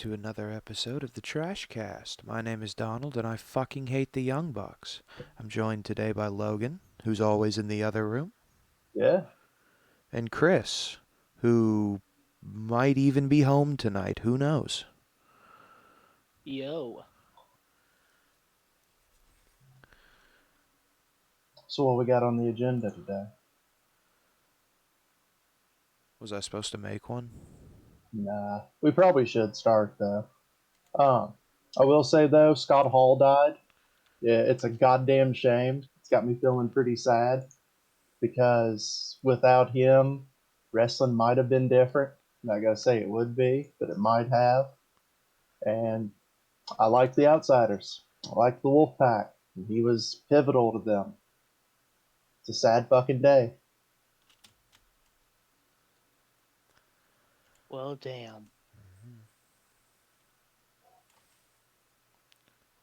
to another episode of the TrashCast. My name is Donald, and I fucking hate the Young Bucks. I'm joined today by Logan, who's always in the other room, Yeah. and Chris, who might even be home tonight. Who knows? Yo. So what we got on the agenda today? Was I supposed to make one? Nah. We probably should start though. I will say though, Scott Hall died. Yeah, it's a goddamn shame. It's got me feeling pretty sad because without him, wrestling might have been different. I'm not gonna say it would be, but it might have. And I like the Outsiders. I like the Wolfpack. And he was pivotal to them. It's a sad fucking day. Well, damn.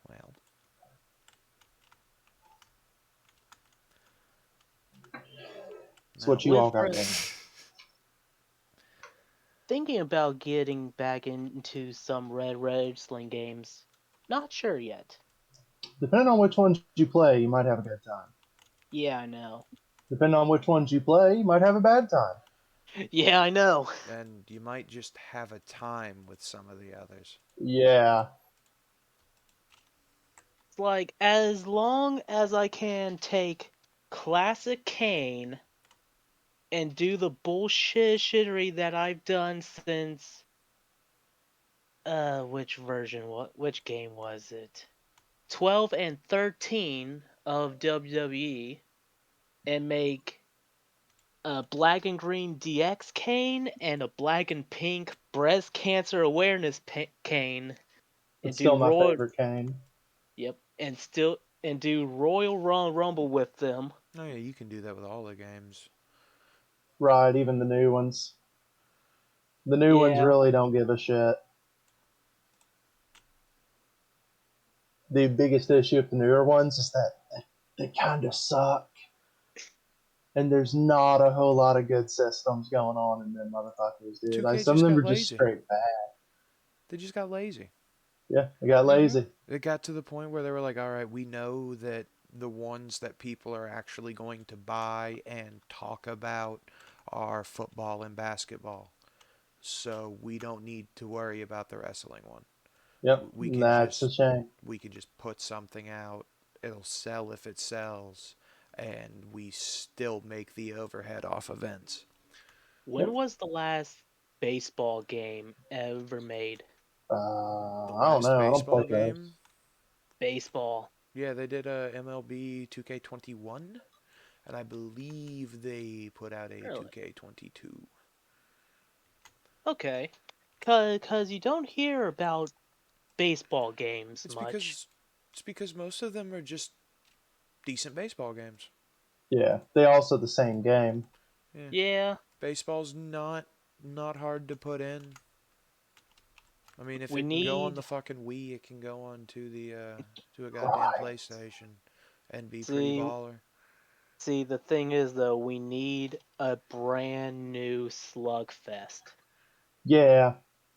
Well, It's now what you all With got going. thinking about getting back into some Red Wrestling games. Not sure yet. Depending on which ones you play, you might have a good time. Yeah, I know. Depending on which ones you play, you might have a bad time. Yeah, I know. and you might just have a time with some of the others. Yeah. It's like, as long as I can take classic Kane and do the bullshit shittery that I've done since which game was it? 12 and 13 of WWE, and make a black and green DX cane and a black and pink breast cancer awareness cane, and It's do still my Royal favorite Kane. and do Royal Rumble with them. Oh yeah, you can do that with all the games. Right, even the new ones. The new ones Yeah, really don't give a shit. The biggest issue with the newer ones is that they kind of suck. And there's not a whole lot of good systems going on in them motherfuckers, dude. Like, 2K some of just them got are just lazy. straight bad. They just got lazy. Yeah, they got lazy. It got to the point where they were like, all right, we know that the ones that people are actually going to buy and talk about are football and basketball. So we don't need to worry about the wrestling one. Yep, We can that's a just shame. we can just put something out. It'll sell if it sells, and we still make the overhead off events. when Yep. was the last baseball game ever made? The I don't last know. I don't play baseball those. game, Baseball. yeah, they did a MLB 2K21, and I believe they put out a Really? 2K22. Okay. Cause you don't hear about baseball games It's much. because it's because most of them are just decent baseball games. Yeah, they also the same game. Yeah, Yeah, baseball's not hard to put in. I mean, if we it can go on need the fucking Wii, it can go on to the to a goddamn Right. PlayStation and be pretty see baller. See, the thing is, though, we need a brand new Slugfest. Yeah,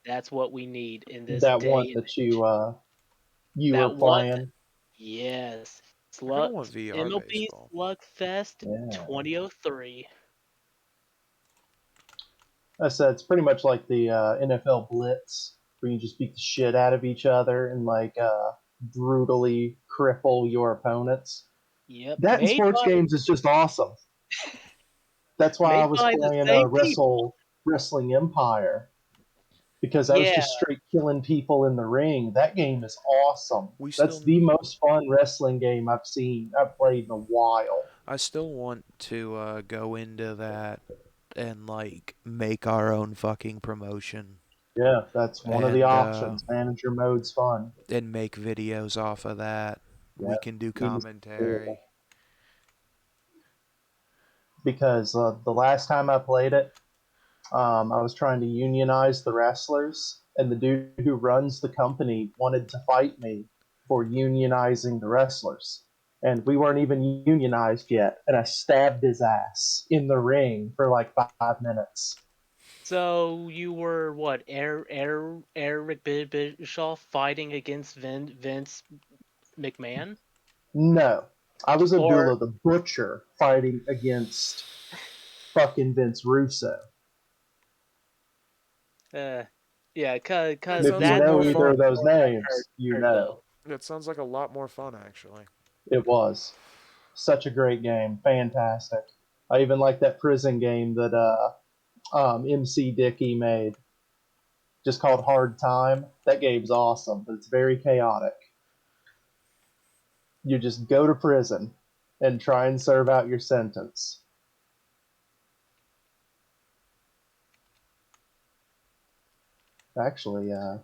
That's what we need in this that one day and that age. you were That one, playing. yes. I kind of Slug want VR MLB baseball. Slugfest Yeah, 2003. I said it's pretty much like the NFL Blitz, where you just beat the shit out of each other and like brutally cripple your opponents. Yep, That in sports games is just awesome. That's why I made was by the playing same people. Wrestling Empire, because I was Yeah, just straight killing people in the ring. That game is awesome. We That's still the most fun wrestling game I've played in a while. I still want to go into that and like make our own fucking promotion Yeah, that's one of the and options. Manager mode's fun. make videos off of that. Yeah, We can do need to do it. commentary. Because the last time I played it, I was trying to unionize the wrestlers, and the dude who runs the company wanted to fight me for unionizing the wrestlers. And we weren't even unionized yet, and I stabbed his ass in the ring for like 5 minutes. So you were what? Eric Bischoff fighting against Vince McMahon, No, I was or Abdullah the Butcher fighting against fucking Vince Russo. uh, yeah, cause, That And cause if sounds you like that know more either story of fun. those hurt names, you hurt know. though. That sounds like a lot more fun, actually. It was such a great game, fantastic. I even like that prison game that MC Dickey made, just called Hard Time. That game's awesome, but it's very chaotic. You just go to prison and try and serve out your sentence. Actually, now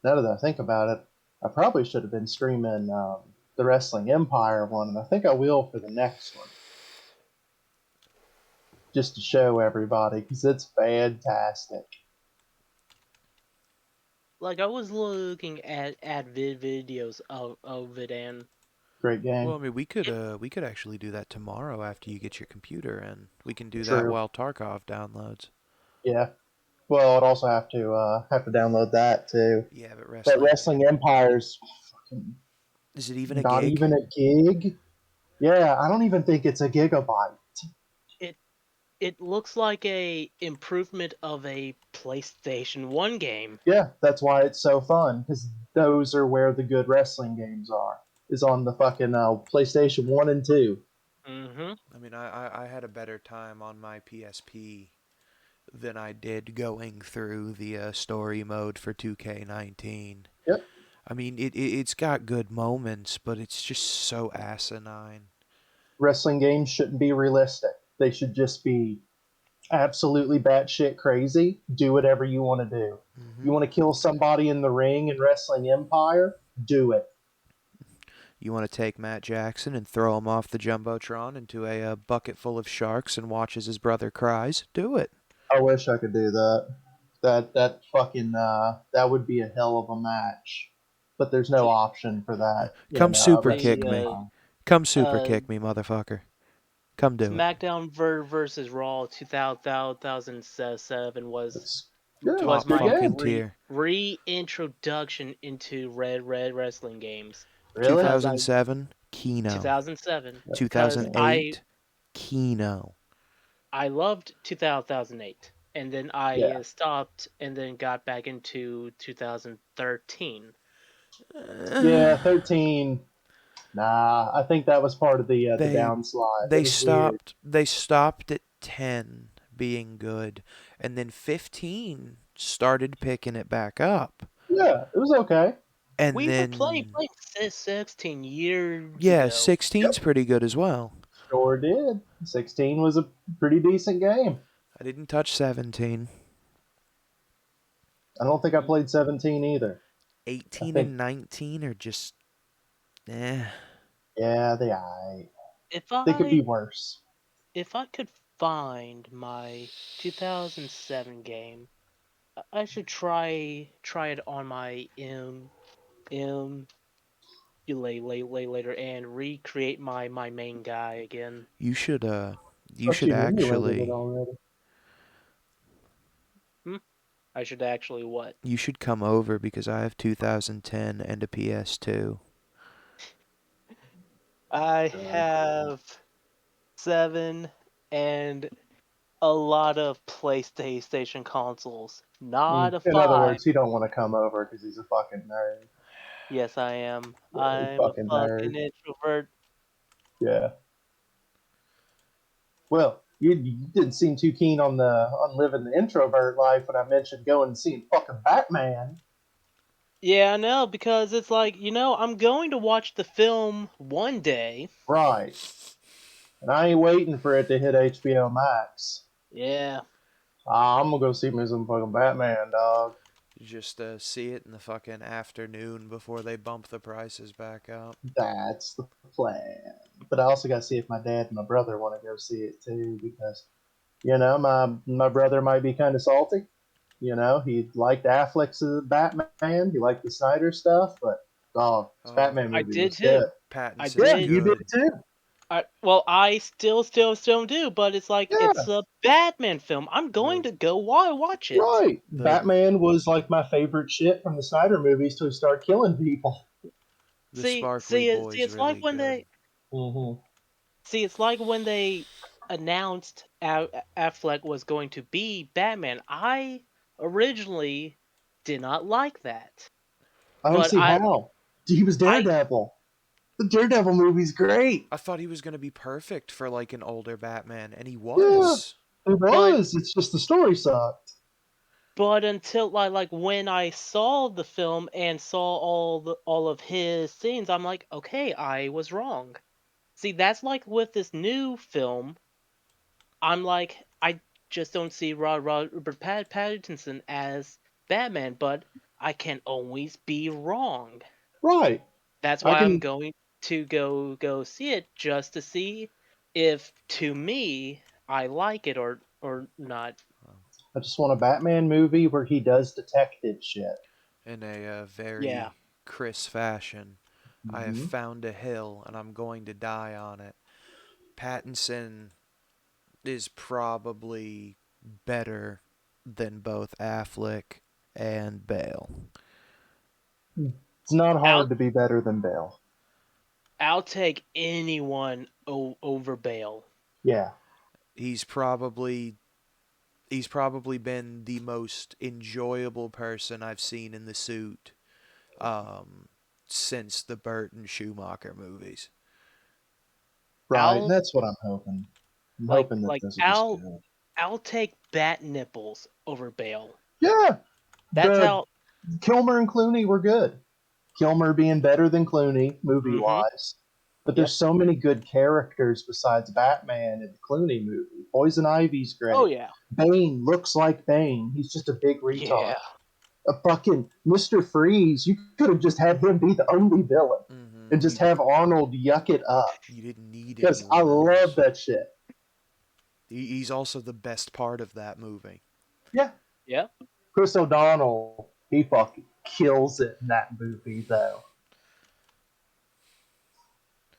that I think about it, I probably should have been streaming the Wrestling Empire one, and I think I will for the next one, just to show everybody because it's fantastic. Like I was looking at videos of it, and Great Well, game. I mean, we could actually do that tomorrow after you get your computer, and we can do that True. while Tarkov downloads. Yeah. Well, I'd also have to download that too. Yeah, but But wrestling Wrestling Empire's fucking is it even a not gig? even a gig. Yeah, I don't even think it's a gigabyte. it it looks like a improvement of a PlayStation 1 game. Yeah, that's why it's so fun because those are where the good wrestling games are. Is on the fucking PlayStation 1 and 2. Mm-hmm. I mean, I had a better time on my PSP than I did going through the story mode for 2K19. Yep. I mean, it's got good moments, but it's just so asinine. Wrestling games shouldn't be realistic. They should just be absolutely batshit crazy. Do whatever you want to do. Hmm. You want to kill somebody in the ring in Wrestling Empire? Do it. You want to take Matt Jackson and throw him off the jumbotron into a bucket full of sharks and watch as his brother cries? Do it. I wish I could do that. That fucking that would be a hell of a match. But there's no option for that Come in super Wrestling kick The me. Empire. Come super uh, kick me, motherfucker. Come do it. SmackDown versus Raw 2007 It's yeah, it's was a Top good my game. fucking tier. reintroduction into red wrestling games Really? because I 2007, Kino. 2007 because Yeah. I 2008, Kino. I loved 2008, and then I Yeah. stopped and then got back into 2013. Yeah, 13. Nah, I think that was part of the they downslide. It they was weird. stopped at 10 being good, and then 15 started picking it back up, Yeah, it was okay. and We were then playing 16 years yeah, ago. 16's Yep, pretty good as well. sure did. 16 was a pretty decent game. I didn't touch 17. I don't think I played 17 either. I 18 think, and 19 are just eh. yeah, If they could be I worse. if I could find my 2007 game, I should try it on my later and recreate my main guy again. You should you Thought should you'd emulated it actually already. Hmm? I should actually what? you should come over because I have 2010 and a PS2. I Uh, have 7 and a lot of PlayStation consoles. Not a in other 5. words, he don't want to come over because he's a fucking nerd. Yes, I am. Yeah, he's a I'm a fucking nerd. fucking introvert. Yeah. Well, you didn't seem too keen on living the introvert life when I mentioned going and seeing fucking Batman. Yeah, I know, because it's like, I'm going to watch the film one day. Right. And I ain't waiting for it to hit HBO Max. Yeah. I'm gonna go see me some fucking Batman, dog. Just see it in the fucking afternoon before they bump the prices back up. That's the plan. But I also gotta see if my dad and my brother want to go see it too, because my brother might be kind of salty. He liked Affleck's Batman. He liked the Snyder stuff, but dog, this Oh, Batman I movie did was shit. too. I Pattinson's Yeah, did. you did good. too. I still do, but it's like Yeah, it's a Batman film. I'm going The to go watch it. right. the Batman was like my favorite shit from the Snyder movies till he started killing people. the Sparkly Boy's It's like really when good. it's like when they announced Affleck was going to be Batman. I originally did not like that, I don't but see how. He was I Daredevil. The Daredevil movie's great. I thought he was gonna be perfect for like an older Batman, and he Yeah, was. it but was. It's just the story sucked. until like when I saw the film and saw all of his scenes, I'm like, okay, I was wrong. See, that's like with this new film, I'm like, I just don't see Robert Pattinson as Batman, but I can always be wrong. Right. That's I why I'm can. going to go see it just to see if to me I like it or not. I just want a Batman movie where he does detective shit. In a Yeah. very Chris fashion. I have Hmm. found a hill and I'm going to die on it. Pattinson is probably better than both Affleck and Bale. It's not I'll hard to be better than Bale. I'll take anyone over Bale. Yeah. He's probably he's probably been the most enjoyable person I've seen in the suit um, since the Burton Schumacher movies. Right. I'll That's what I'm hoping. I'm hoping that like those will be good. I'll take Bat Nipples over Bale. Yeah. That's The how. Kilmer and Clooney were good. Kilmer being better than Clooney, movie Mm-hmm. wise. But Yep. there's so many good characters besides Batman in the Clooney movie. Poison Ivy's Oh great. yeah. Bane looks like Bane. He's just a big retard. Yeah. A fucking Mr. Freeze, you could have just had him be the only villain and just You have Arnold yuck it up. you didn't need Because I anyone love else. that shit. He's also the best part of that movie. Yeah. Yep. Chris O'Donnell, he fucking kills it in that movie, though.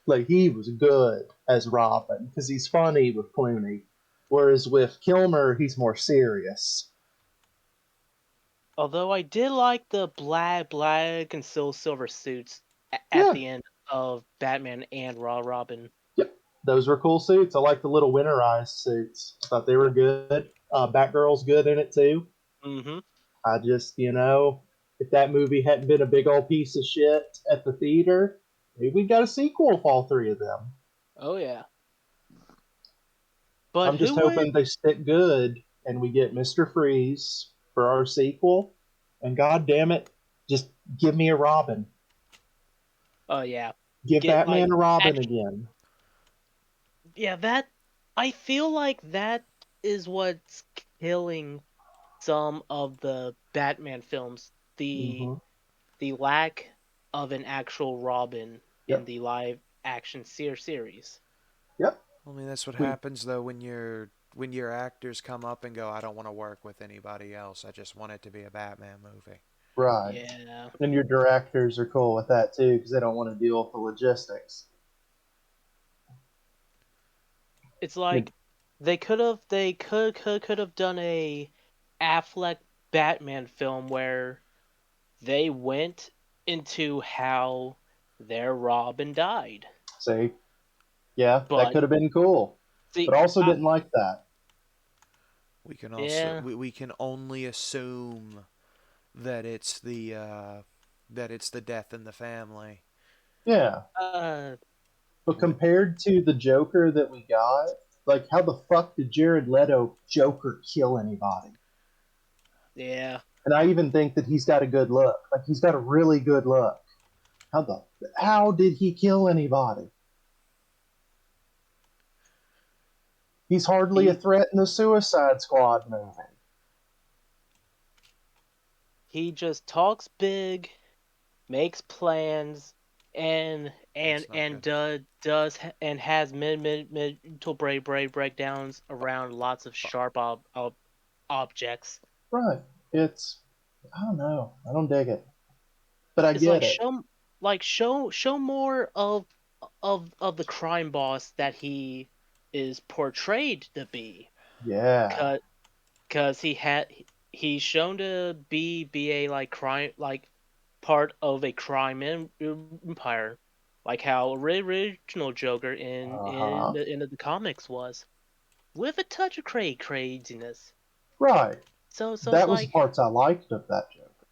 Like, he was good as Robin because he's funny with Clooney. Whereas with Kilmer, he's more serious. Although I did like the black and silver suits at Yeah. the end of Batman and Robin. Yep. Those were cool suits. I like the little winterized suits. I thought they were Yep. good. Batgirl's good in it, too. Mm-hmm. I just, if that movie hadn't been a big old piece of shit at the theater, maybe we got a sequel for all three of them. Oh yeah. But I'm just who would? hoping they stick good and we get Mr. Freeze for our sequel. And god damn it, just give me a Robin. Oh yeah. Give Get like Batman a Robin actually. again. Yeah. That I feel like that is what's killing some of the Batman films. The Hmm. the lack of an actual Robin in Yep. the live action series. Yep. I mean, that's what We happens though when your actors come up and go, "I don't want to work with anybody else. I just want it to be a Batman movie." right. Yeah. And your directors are cool with that too because they don't want to deal with the logistics. It's Like, like they could have done a Affleck Batman film where they went into how their Robin died. say, yeah, that But could have been cool. see, But also didn't like that. yeah, We can only assume that it's the death in the family. Yeah. uh, But compared to the Joker that we got, like how the fuck did Jared Leto Joker kill anybody? yeah, And I even think that he's got a good look. Like he's got a really good look. How did he kill anybody? He's hardly a he threat in the Suicide Squad movie. he just talks big, makes plans, That's not good. and has mental breakdowns around lots of sharp objects. Right. It's I don't know. I don't dig it. But I It's get it. show more of the crime boss that he is portrayed to be. Yeah. Cause he's shown to be a like crime like part of a crime empire, like how original Joker Uh huh. in the comics was, with a touch of craziness. Right. So it's That was the like, parts I liked of that Joker,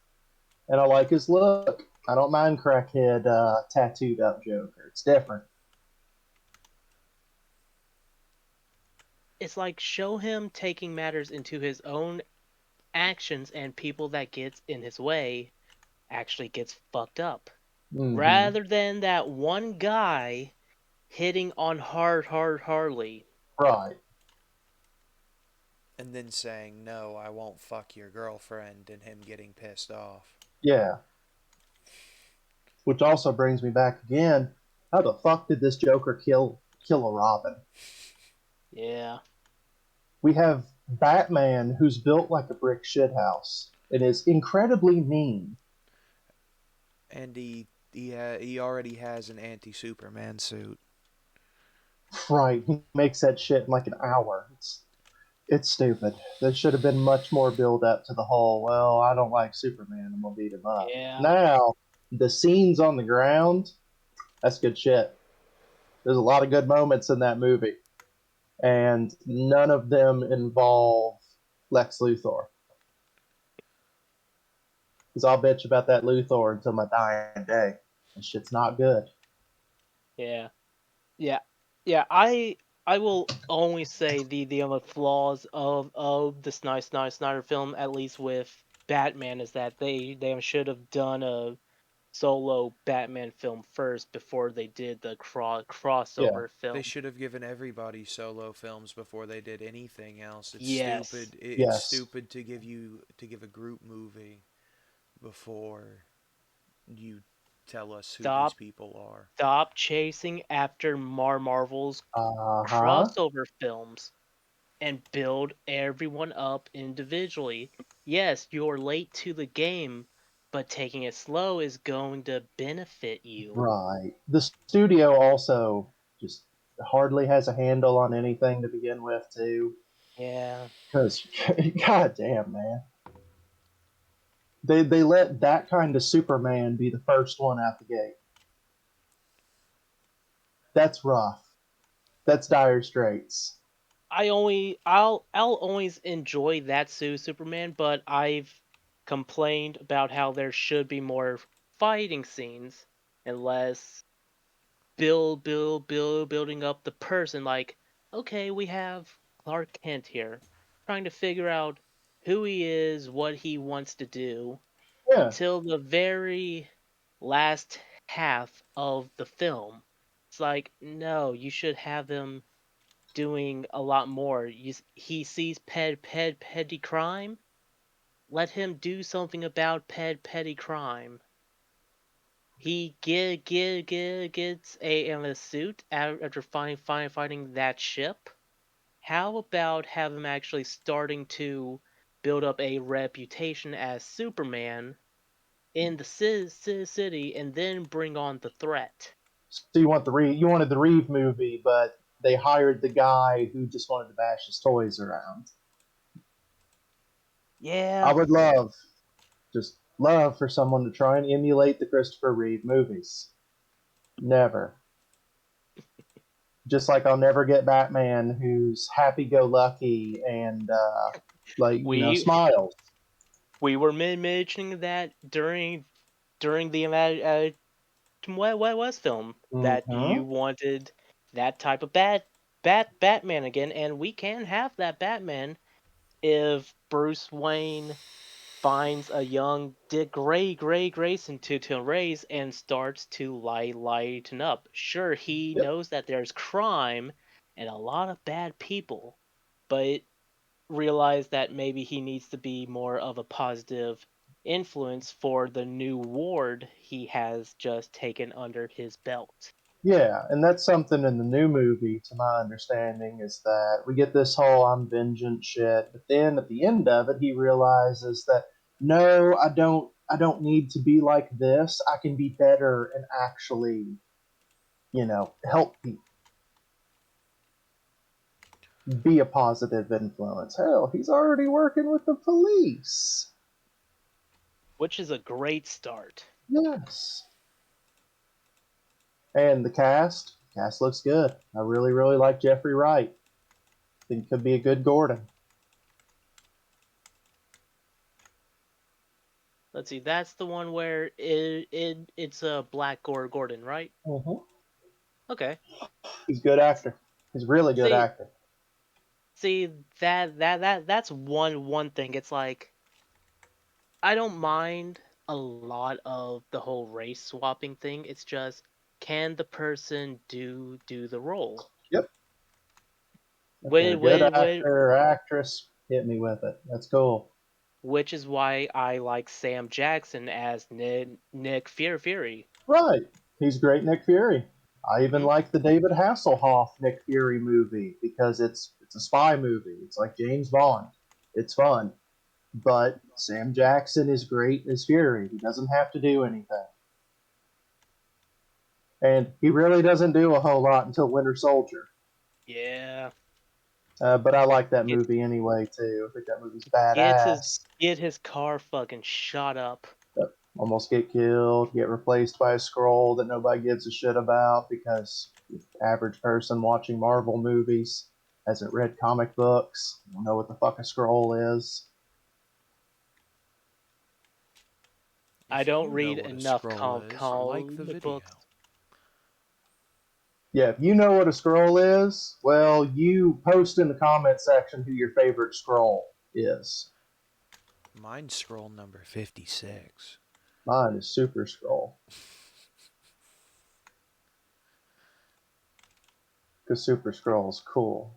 and I like his look. I don't mind crackhead tattooed up Joker. It's different. it's like show him taking matters into his own actions, and people that gets in his way actually gets fucked up, Mm-hmm. rather than that one guy hitting on Harley. Right. And then saying, no, I won't fuck your girlfriend, and him getting pissed off. Yeah. Which also brings me back again. How the fuck did this Joker kill a Robin? Yeah, We have Batman, who's built like a brick shithouse and is incredibly mean. And he already has an anti-Superman suit. Right, he makes that shit in like an hour. It's stupid. There should have been much more build up to the whole. Well, I don't like Superman. I'm gonna beat him up. yeah. Now the scenes on the ground. That's good shit. There's a lot of good moments in that movie, and none of them involve Lex Luthor. Because I'll bitch about that Luthor until my dying day. And shit's not good. Yeah, yeah, yeah. I will only say the only flaws of the Snyder film, at least with Batman, is that they should have done a solo Batman film first before they did the Yeah, crossover They film. should have given everybody solo films before they did anything else. It's Yes, stupid. It's yes, stupid to give a group movie before you tell us who these stop people are. stop chasing after Marvel's uh huh, crossover films and build everyone up individually. Yes, you're late to the game, but taking it slow is going to benefit you. right. The studio also just hardly has a handle on anything to begin with, too. Yeah. Because, goddamn, man. They let that kind of Superman be the first one out the gate. That's rough. That's dire straits. I'll always enjoy that Superman, but I've complained about how there should be more fighting scenes and less building up the person. Like, okay, we have Clark Kent here, trying to figure out who he is, what he wants to do, Yeah, until the very last half of the film. It's like, no, you should have him doing a lot more. He sees petty crime. Let him do something about petty crime. He gets a suit after fighting that ship. How about have him actually starting to build up a reputation as Superman in the city, and then bring on the threat? so you wanted the Reeve movie, but they hired the guy who just wanted to bash his toys around. I Yeah, would just love for someone to try and emulate the Christopher Reeve movies. Never. Just like I'll never get Batman who's happy go lucky and we smiles. we were mentioning that during the What West film, that Mm-hmm. you wanted that type of Batman again, and we can have that Batman if Bruce Wayne finds a young Dick Grayson to raise and starts to lighten up. Sure, he Yep. knows that there's crime and a lot of bad people, but realize that maybe he needs to be more of a positive influence for the new ward he has just taken under his belt. Yeah, and that's something in the new movie, to my understanding, is that we get this whole "I'm vengeance" shit, but then at the end of it, he realizes that no, I don't need to be like this. I can be better and actually help people, be a positive influence. Hell, he's already working with the police. which is a great start. Yes. And the cast looks good. I really, really like Jeffrey Wright. Think could be a good Gordon. Let's see, that's the one where it's a Black Gordon, right? Mm-hmm. Okay. He's a good actor. He's a really good See, actor. see that's one thing. It's like I don't mind a lot of the whole race swapping thing. It's just can the person do the role? Yep. If they're a Wait, good wait, wait. actor or actress, hit me with it. That's cool. Which is why I like Sam Jackson as Nick Fury. Right. He's great Nick Fury. I even Hmm. like the David Hasselhoff Nick Fury movie because it's a spy movie. It's like James Bond. It's fun. But Sam Jackson is great as Fury. He doesn't have to do anything. And he really doesn't do a whole lot until Winter Soldier. Yeah. But I like that Get movie anyway too. I think that movie's gets his badass. get his car fucking shot up. Almost get killed, get replaced by a scroll that nobody gives a shit about because the average person watching Marvel movies hasn't read comic books, don't know what the fuck a scroll is. I If don't you know read what a enough scroll is, like the comic video. books. Yeah, if you know what a scroll is, well, you post in the comment section who your favorite scroll is. Mine's scroll number 56. Mine is Super Scroll because Super Scroll is cool.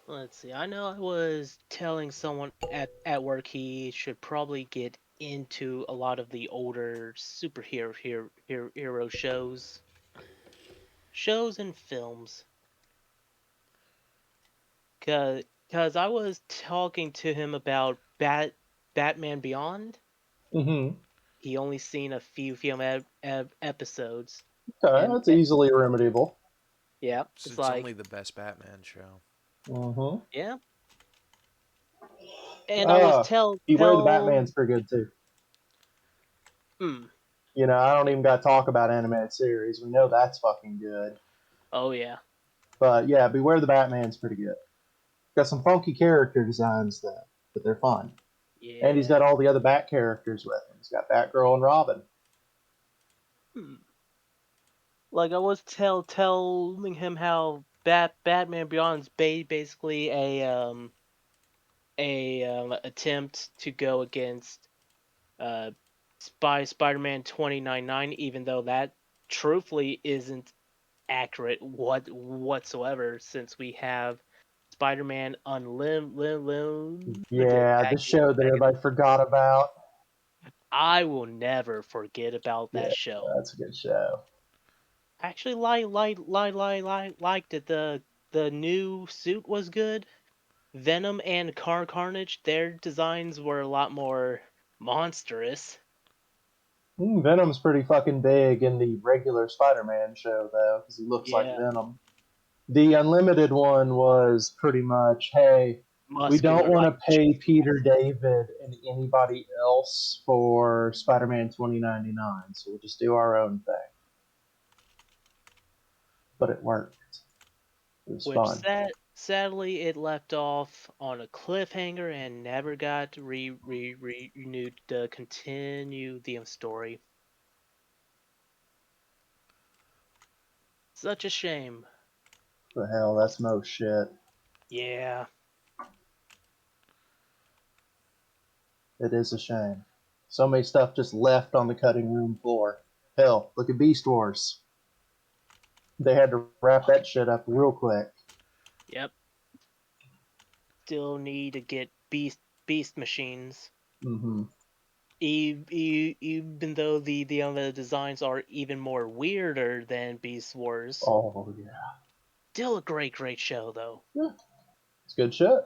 Let's see. I know I was telling someone at work he should probably get into a lot of the older hero shows and films. Cause I was talking to him about Batman Beyond. Mm-hmm. He only seen a few film episodes, Okay, and that's easily remediable. yeah, it's It's only like the best Batman show. Mm-hmm. yeah. And I was Uh, Beware the Batman's pretty good too. hmm, I don't even got to talk about animated series. We know that's fucking good. oh yeah, But yeah, Beware the Batman's pretty good. Got some funky character designs though, but they're fun. And he's yeah. got all the other Bat characters with him. He's got Batgirl and Robin. Hmm. Like I was telling him how Batman Beyond's basically a attempt to go against uh Spider-Man 2099, even though that truthfully isn't accurate whatsoever, since we have Spider-Man Unlimited Yeah, the show that everybody forgot about. I will never forget about Yeah, that show. that's a good show. Actually, liked it. The new suit was good. Venom and Carnage, their designs were a lot more monstrous. Venom's pretty fucking big in the regular Spider-Man show though, because he looks like Yeah, Venom. The Unlimited one was pretty much, hey, we don't muscular want like to pay Peter David and anybody else for Spider-Man 2099, so we'll just do our own thing. But it worked. It was which fun. sadly it left off on a cliffhanger and never got renewed to continue the story. Such a shame. The hell, that's most shit. Yeah. It is a shame. So many stuff just left on the cutting room floor. Hell, look at Beast Wars. They had to wrap that shit up real quick. Yep. Still need to get beast machines. Mm-hmm. Even though the designs are even more weirder than Beast Wars. Oh yeah. Still a great show though. Yeah, it's good shit.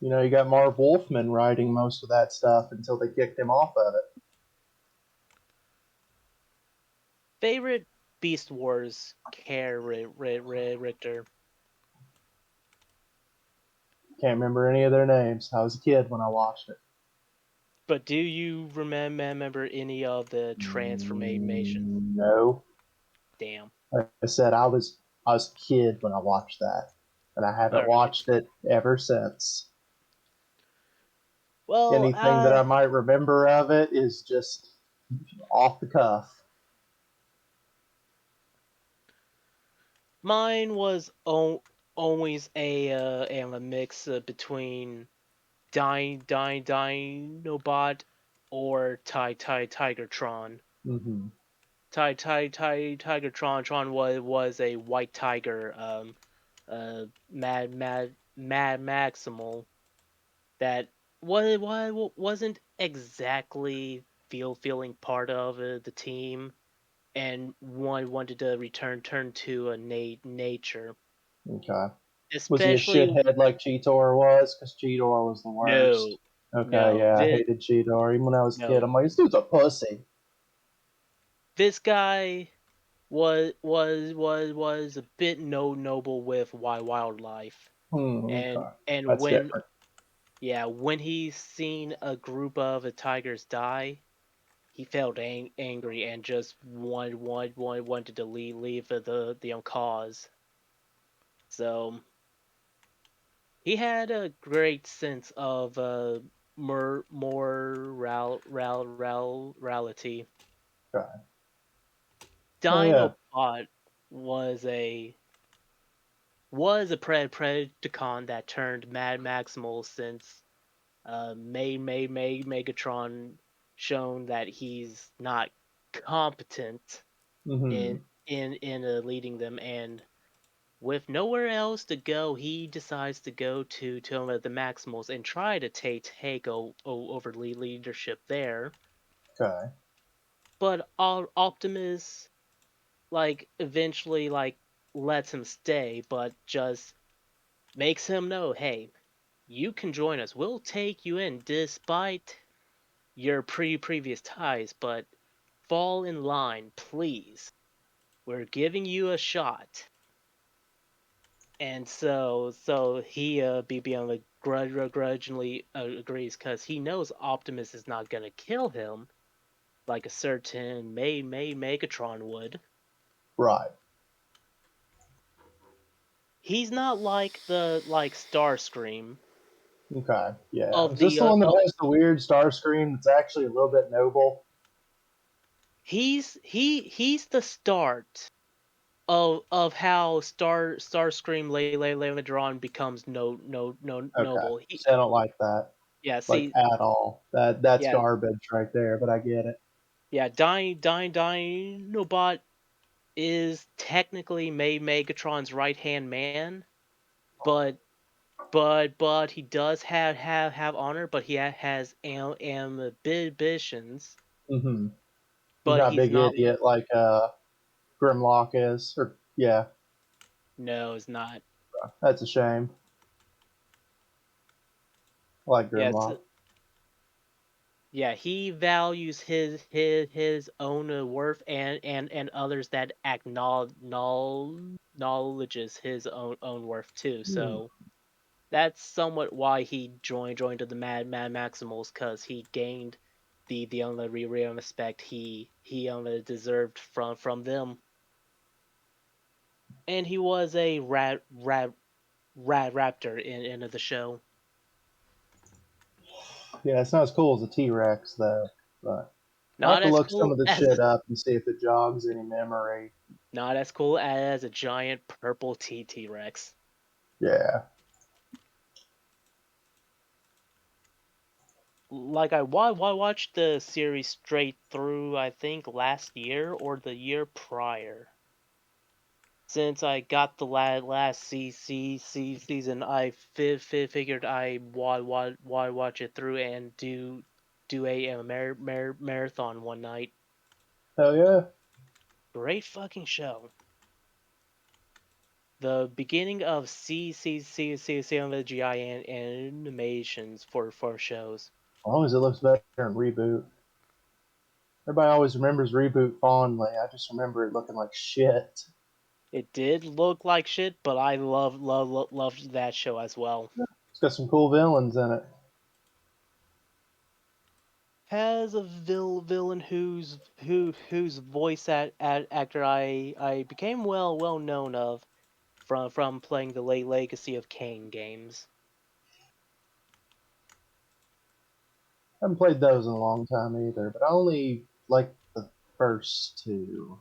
You got Marv Wolfman writing most of that stuff until they kicked him off of it. Favorite Beast Wars character? Can't remember any of their names. I was a kid when I watched it. But do you remember any of the transformation? No, Damn. like I said, I was a kid when I watched that, and I haven't All right. watched it ever since. Well, Anything that I might remember of it is just off the cuff. mine was always a mix between Dinobot or Tigertron. Hmm. Tigertron was a white tiger, mad Maximal that wasn't exactly feeling part of the team and one wanted to turn to a nature, Okay. Was he a especially shithead like Cheetor was? Because Cheetor was the no worst. Okay, no yeah, I this hated Cheetor. Even when I was a kid, no I'm like, this dude's a pussy. this guy was a bit noble with wildlife, Okay. and That's when different. yeah, when he seen a group of tigers die, he felt angry and just wanted to leave the cause. So he had a great sense of morality. Okay. Oh, yeah. Dinobot was a Predacon that turned Mad Maximal since Megatron shown that he's not competent Hmm. in leading them, and with nowhere else to go, he decides to go to the Maximals and try to take over leadership there. Okay. But Optimus eventually lets him stay, but just makes him know, hey, you can join us. We'll take you in despite your previous ties, but fall in line, please. We're giving you a shot. And so he beyond grudgingly agrees because he knows Optimus is not gonna kill him like a certain Megatron would. Right. He's not like the Starscream Okay. Yeah. of Is this the the one that has the weird star screen that's actually a little bit noble? he's the start of how Starscream later on becomes Okay. noble. See, I don't like that. Yeah, Like, see, at all. That's yeah, garbage right there, but I get it. yeah, Dinobot is technically Megatron's right hand man, but he does have honor, but he has ambitions, Hmm. He's but not a he's big not. idiot like Grimlock is. Or, yeah, No, it's not. that's a shame. I like Yeah, Grimlock. yeah, he values his own worth and others that acknowledges his own worth too. Hmm. So that's somewhat why he joined to the Mad Maximals because he gained the only real respect he only deserved from them. And he was a raptor in the show. Yeah, it's not as cool as a T Rex, though. But I'll have Not to as look some cool of this as shit up and see if it jogs any memory. not as cool as a giant purple T Rex. Yeah. Why watched the series straight through, I think last year or the year prior. Since I got the last season, I figured I why watch it through and do a marathon one night. Hell yeah. Great fucking show. the beginning of CMVGI animations for shows. As long as it looks better in reboot. Everybody always remembers reboot fondly. I just remember it looking like shit. It did look like shit, but I loved that show as well. It's got some cool villains in it. Has a villain whose voice actor I became well known of from playing the late Legacy of Kain games. I haven't played those in a long time either, but I only like the first two.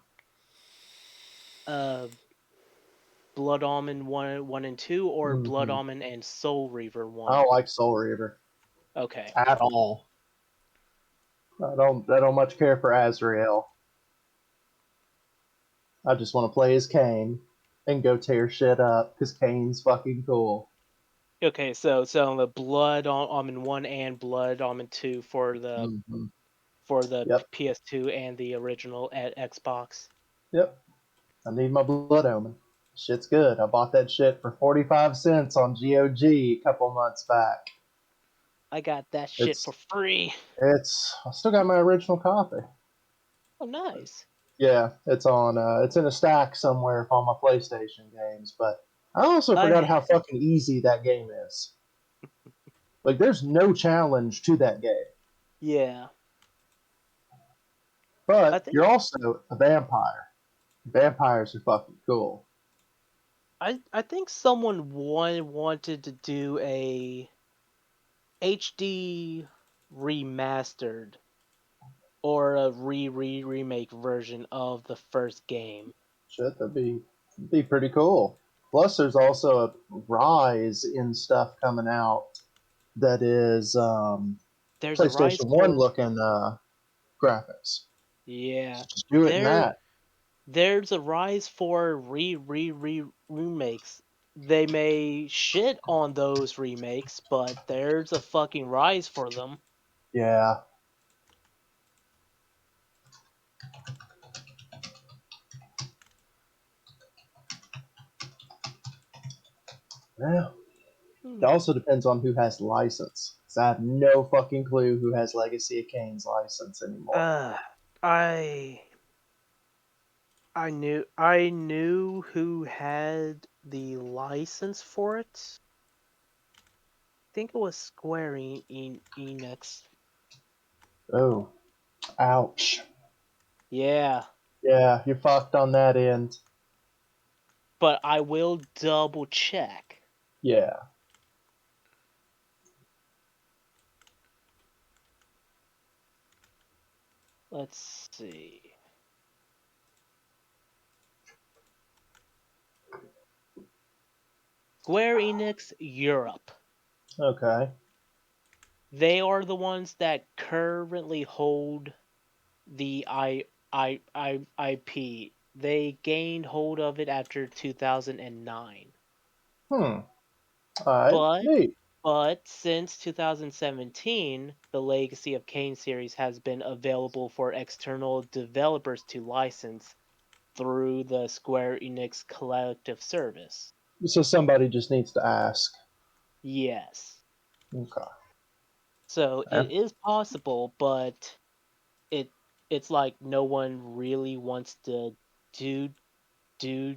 Uh, Blood Almond one and two, or Blood Mm-hmm. Almond and Soul Reaver I one. don't like Soul Reaver Okay, at all. I don't much care for Azrael. I just want to play as Kane and go tear shit up because Kane's fucking cool. okay. So the Blood Almond one and Blood Almond two Mm-hmm. for the Yep, PS2 and the original at Xbox. yep. I need my Blood Omen. Shit's good. I bought that shit for 45 cents on GOG a couple months back. I got that shit It's for free. I still got my original copy. Oh, nice. Yeah, it's in a stack somewhere of all my PlayStation games, but I also forgot I how fucking easy that game is. Like there's no challenge to that game. yeah. I But think you're also a vampire. Vampires are fucking cool. I think someone wanted to do a HD remastered or a remake version of the first game. Shit, that'd be pretty cool. Plus there's also a rise in stuff coming out that is There's a rise PlayStation 1 for looking graphics. yeah. Just do it in There that. there's a rise for remakes. They may shit on those remakes, but there's a fucking rise for them. Yeah. Yeah. It Hmm. also depends on who has the license. 'Cause I have no fucking clue who has Legacy of Kain's license anymore. Uh, I I knew who had the license for it. I think it was Square Enix. Oh, ouch. Yeah, Yeah, you're fucked on that end. but I will double check. Yeah. Let's see. Square Enix Europe. Okay. They are the ones that currently hold the IP. They gained hold of it after 2009. Hmm. Alright. But Neat. but since 2017, the Legacy of Kain series has been available for external developers to license through the Square Enix Collective Service. So somebody just needs to ask. Yes. Okay. So Eh, it is possible, but it it's like no one really wants to do do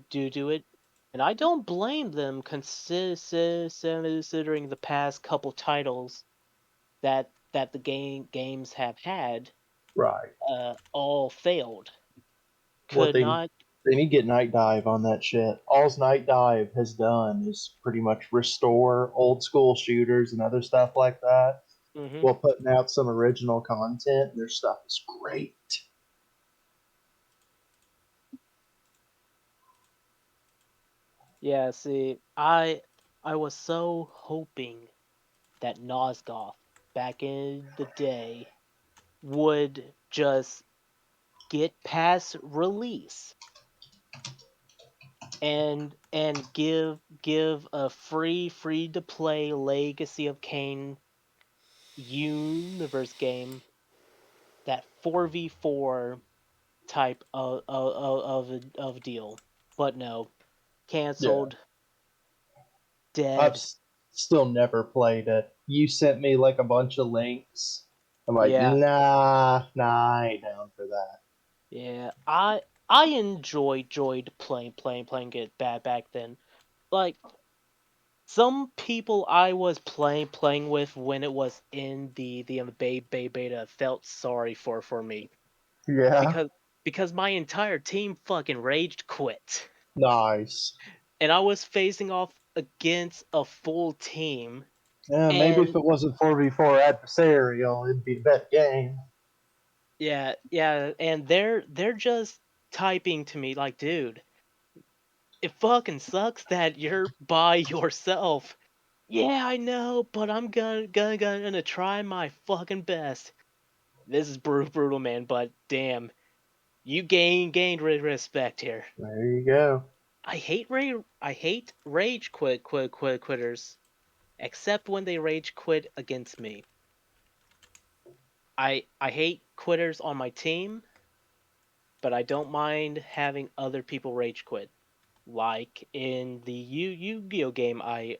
it. And I don't blame them considering the past couple titles that the games have had Right. all failed. What Could they not. they need to get Night Dive on that shit. All's Night Dive has done is pretty much restore old school shooters and other stuff like that Hmm. while putting out some original content. Their stuff is great. Yeah, see, I was so hoping that Nosgoth back in the day would just get past release and give a free to play Legacy of Kain universe game, that 4v4 type of deal. But no. Yeah, canceled, I've dead. still never played it. You sent me like a bunch of links. I'm like, Yeah, I ain't down for that. yeah. I enjoyed playing it back then. Like some people I was playing with when it was in the beta felt sorry for me Yeah, because my entire team fucking raged quit. nice. And I was facing off against a full team. Yeah, maybe if And it wasn't 4v4 adversarial, it'd be a better game. yeah, and they're just typing to me like, dude, it fucking sucks that you're by yourself. Yeah, I know, but I'm gonna try my fucking best. This is brutal, man, but damn, you gained respect here. There you go. I hate rage quitters, except when they rage quit against me. I hate quitters on my team, but I don't mind having other people rage quit. Like in the Yu-Gi-Oh game I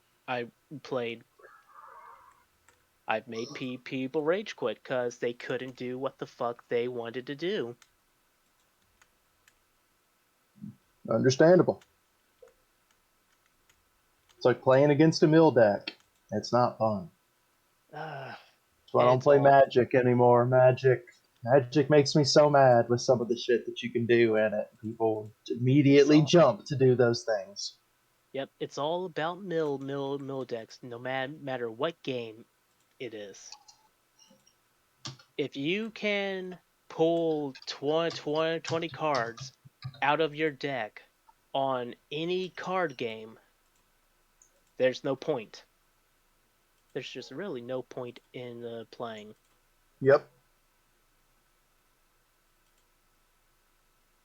played, I've made people rage quit because they couldn't do what the fuck they wanted to do. Understandable. It's like playing against a mill deck. It's not fun. Uh, That's why I don't it's play all Magic anymore. Magic makes me so mad with some of the shit that you can do in it. People it's immediately all jump to do those things. Yep, it's all about mill decks, no matter what game it is. If you can pull 20 cards out of your deck on any card game, there's no point. There's just really no point in playing. Yep.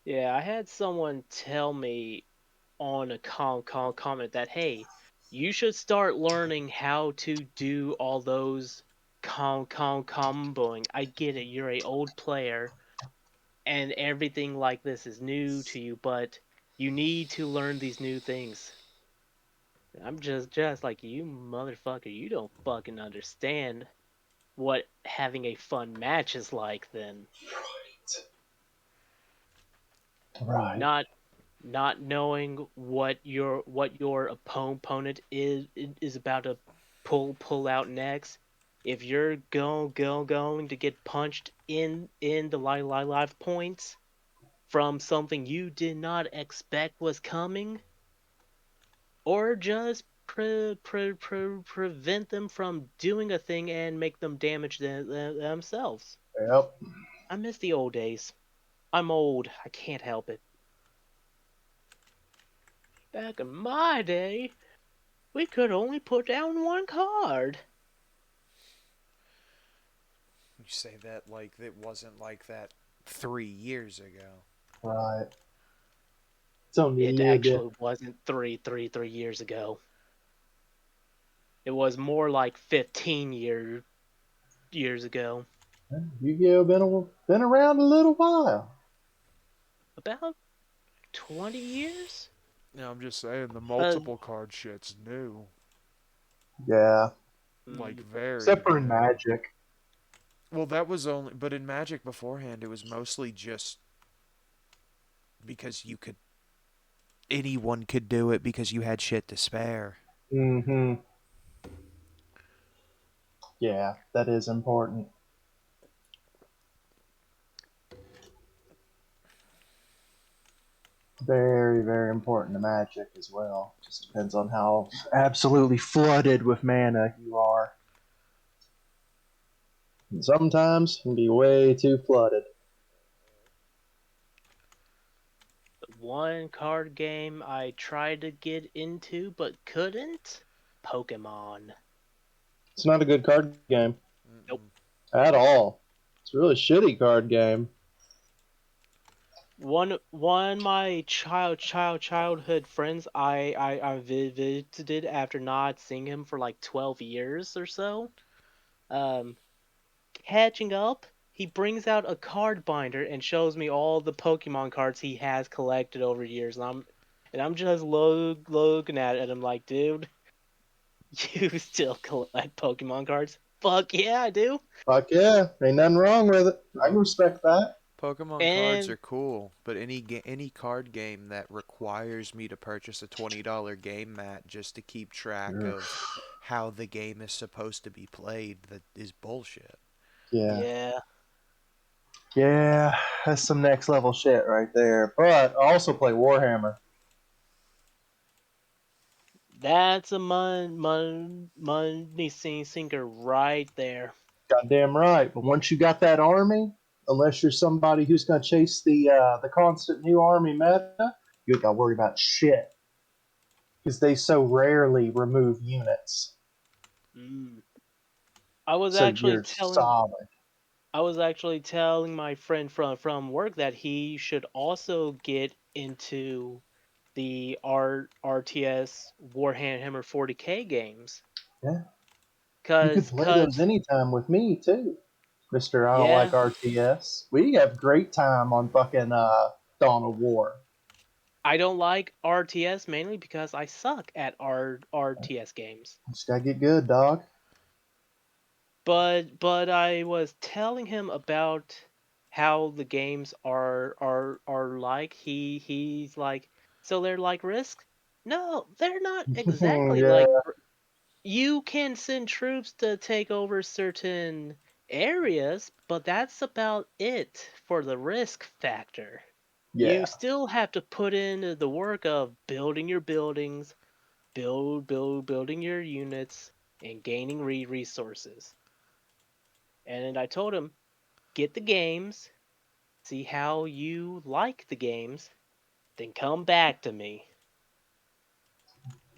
Yeah, I had someone tell me on a comment that, hey, you should start learning how to do all those comboing. I get it, you're a old player and everything like this is new to you, but you need to learn these new things. I'm just like you motherfucker, you don't fucking understand what having a fun match is like then. Right. Not knowing what your opponent is about to pull out next. If you're going to get punched in the live points from something you did not expect was coming, or just prevent them from doing a thing and make them damage themselves. Yep. I miss the old days. I'm old. I can't help it. Back in my day, we could only put down one card. You say that like it wasn't like that 3 years ago. Right. It's only a It year ago. actually wasn't three years ago. It was more like 15 years ago. Yu-Gi-Oh been around a little while. About 20 years? No, I'm just saying the Uh, multiple card shit's new. Yeah. Like mm, very Except for in new. Magic. Well, that was only, but in Magic beforehand, it was mostly just because you could, anyone could do it because you had shit to spare. Mm-hmm. Yeah, that is important. Very, very important to Magic as well. Just depends on how absolutely flooded with mana you are. And sometimes you can be way too flooded. one card game I tried to get into but couldn't? Pokemon. It's not a good card game Nope. Mm-mm. at all. It's a really shitty card game. One my childhood friends I visited after not seeing him for like 12 years or so. Um, Catching up, he brings out a card binder and shows me all the Pokemon cards he has collected over years, and And I'm just looking at him like, dude, you still collect Pokemon cards? Fuck yeah, I do. Fuck yeah, ain't nothing wrong with it. I can Po- respect that. Pokemon cards And are cool, but any card game that requires me to purchase a $20 game mat just to keep track of how the game is supposed to be played, that is bullshit. Yeah, yeah, yeah, that's some next level shit right there. But I also play Warhammer. that's a money sinker right there. Goddamn right. But once you got that army, unless you're somebody who's gonna chase the constant new army meta, you ain't gotta worry about shit because they so rarely remove units. Mm. I was So actually you're telling solid. I was actually telling my friend from work that he should also get into the RTS Warhammer 40K games. Yeah, you could Cause, play those cause, anytime with me too, Mister. I don't like yeah, RTS. We have great time on fucking Dawn of War. I don't like RTS mainly because I suck at RTS games. Just gotta get good, dog. But I was telling him about how the games are like. He's like, so they're like Risk? No, they're not exactly Yeah, like. You can send troops to take over certain areas, but that's about it for the risk factor. You yeah. still have to put in the work of building your buildings, building your units, and gaining resources. And I told him, get the games, see how you like the games, then come back to me.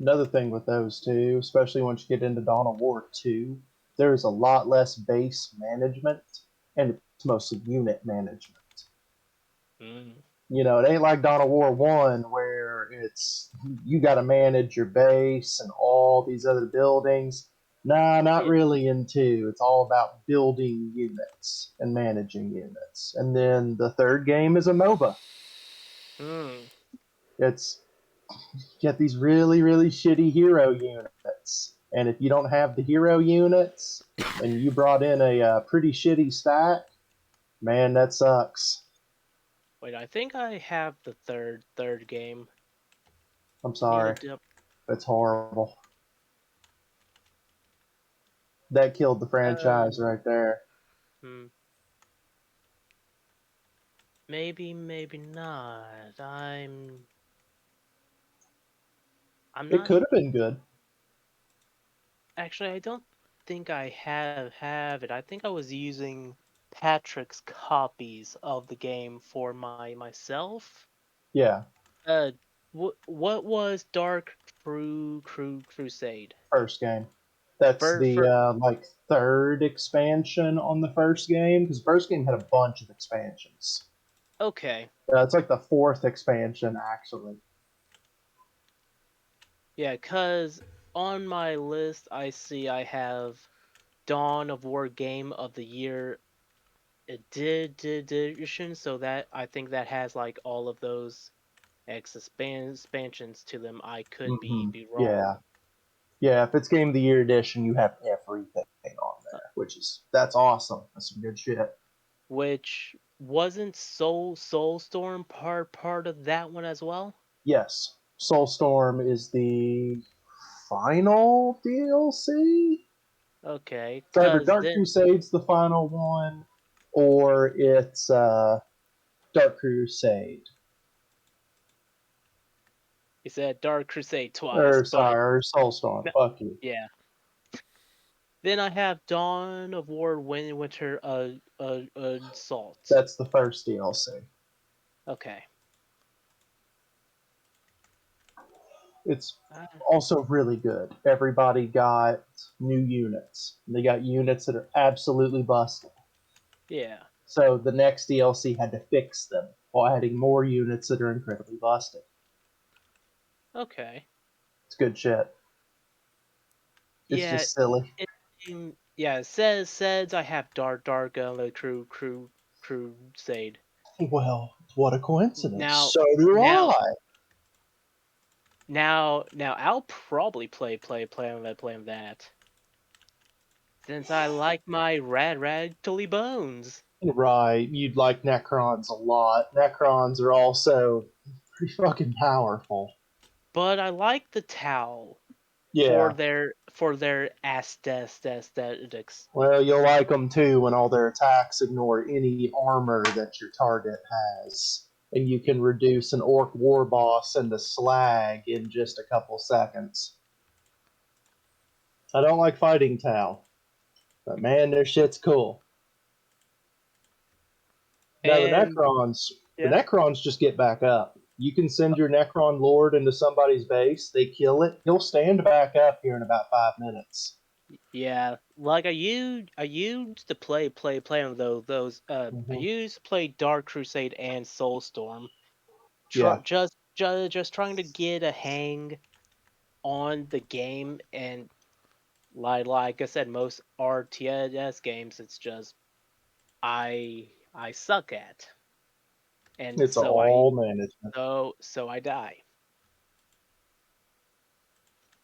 Another thing with those too, especially once you get into Dawn of War 2, there's a lot less base management and it's mostly unit management. Mm, It ain't like Dawn of War 1 where it's you got to manage your base and all these other buildings. Nah, not yeah. really in 2. It's all about building units and managing units. And then the third game is a MOBA. Mm. It's get these really, really shitty hero units. And if you don't have the hero units and you brought in a pretty shitty stack, man, that sucks. Wait, I think I have the third game. I'm Need to sorry. dip. It's horrible. That killed the franchise Um, right there. hmm, maybe not. I'm It not could have been good. actually. I don't think I have it. I think I was using Patrick's copies of the game for myself. Yeah, Uh, what was Dark Crusade? first game. That's the For like third expansion on the first game because first game had a bunch of expansions. okay, It's like the fourth expansion actually. yeah, cause on my list I see I have Dawn of War Game of the Year edition, so that I think that has like all of those expansions to them. I could Hmm. be Yeah, wrong. yeah. If it's Game of the Year edition, you have everything on Uh, there, that's awesome. That's some good shit. which wasn't Soulstorm part of that one as well? Yes, Oh, Soulstorm is the final DLC. okay, It's either cause Dark then Crusade's the final one, or it's Dark Crusade. he said Dark Crusade twice, Or but sorry, or Soulstorm. no, Fuck you. yeah. Then I have Dawn of War Winter Assault. That's the first DLC. Okay. It's Uh, also really good. Everybody got new units. They got units that are absolutely busted. yeah. So the next DLC had to fix them while adding more units that are incredibly busted. Okay. It's good shit. It's Yeah. just silly. It, yeah. It says I have Dark the Crusade. Well, what a coincidence. Now So do now I. Now I'll probably play on that since I like my rattly bones. Right, you'd like Necrons a lot. Necrons are also pretty fucking powerful. But I like the towel Yeah, for their aesthetics. well, you'll like them too when all their attacks ignore any armor that your target has. And you can reduce an orc war boss into slag in just a couple seconds. I don't like fighting Tau, but man, their shit's cool. Now And The yeah, Necrons just get back up. You can send your Necron Lord into somebody's base, they kill it, he'll stand back up here in about 5 minutes. yeah. Like I used to play on those. I Hmm. used to play Dark Crusade and Soulstorm. Yeah, Just trying to get a hang on the game, and like I said, most RTS games, it's just I suck at, and it's all management. so I die.